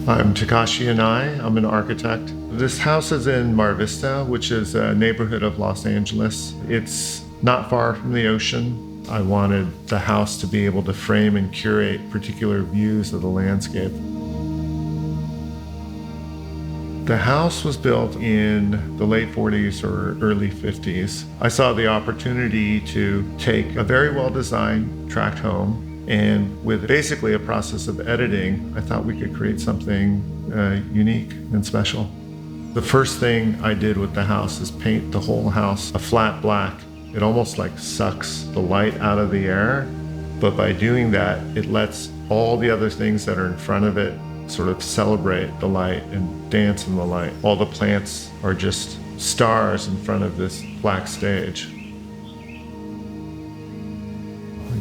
I'm Takashi Yanai. I'm an architect. This house is in Mar Vista, which is a neighborhood of Los Angeles. It's not far from the ocean. I wanted the house to be able to frame and curate particular views of the landscape. The house was built in the late 40s or early 50s. I saw the opportunity to take a very well-designed tract home, and with basically a process of editing, I thought we could create something unique and special. The first thing I did with the house is paint the whole house a flat black. It almost like sucks the light out of the air, but by doing that, it lets all the other things that are in front of it sort of celebrate the light and dance in the light. All the plants are just stars in front of this black stage.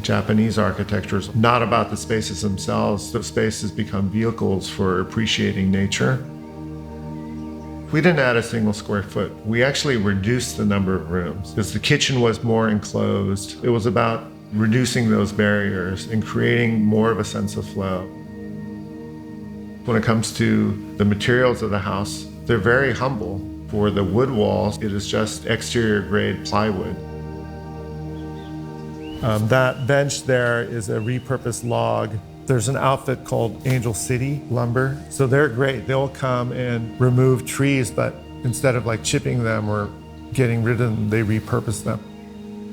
Japanese architecture is not about the spaces themselves. The spaces become vehicles for appreciating nature. We didn't add a single square foot. We actually reduced the number of rooms because the kitchen was more enclosed. It was about reducing those barriers and creating more of a sense of flow. When it comes to the materials of the house, they're very humble. For the wood walls, it is just exterior grade plywood. That bench there is a repurposed log. There's an outfit called Angel City Lumber. So they're great. They'll come and remove trees, but instead of like chipping them or getting rid of them, they repurpose them.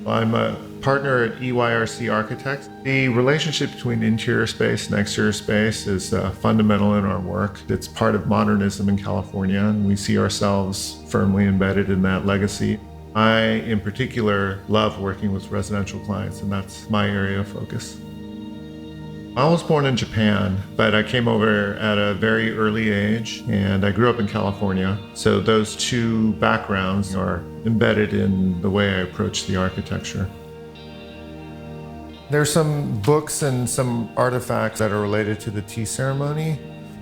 I'm a partner at EYRC Architects. The relationship between interior space and exterior space is fundamental in our work. It's part of modernism in California, and we see ourselves firmly embedded in that legacy. I, in particular, love working with residential clients, and that's my area of focus. I was born in Japan, but I came over at a very early age, and I grew up in California. So those two backgrounds are embedded in the way I approach the architecture. There's some books and some artifacts that are related to the tea ceremony.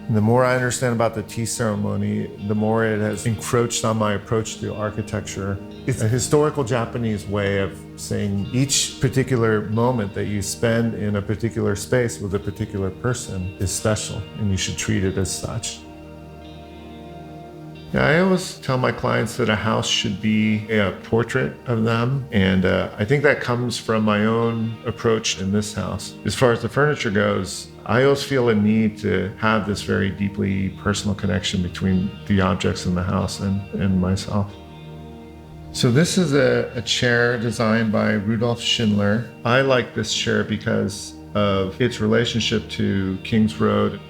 And the more I understand about the tea ceremony, the more it has encroached on my approach to architecture. It's a historical Japanese way of saying each particular moment that you spend in a particular space with a particular person is special, and you should treat it as such. Yeah, I always tell my clients that a house should be a portrait of them, and I think that comes from my own approach in this house. As far as the furniture goes, I always feel a need to have this very deeply personal connection between the objects in the house and myself. So this is a chair designed by Rudolf Schindler. I like this chair because of its relationship to King's Road.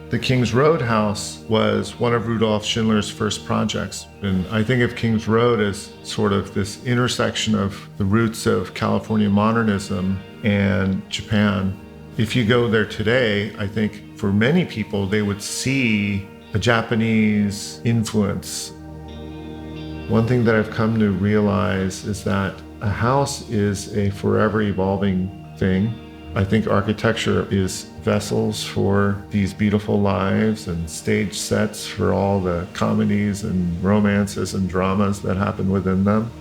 The King's Road house was one of Rudolf Schindler's first projects. And I think of King's Road as sort of this intersection of the roots of California modernism and Japan. If you go there today, I think for many people, they would see a Japanese influence. One thing that I've come to realize is that a house is a forever evolving thing. I think architecture is vessels for these beautiful lives and stage sets for all the comedies and romances and dramas that happen within them.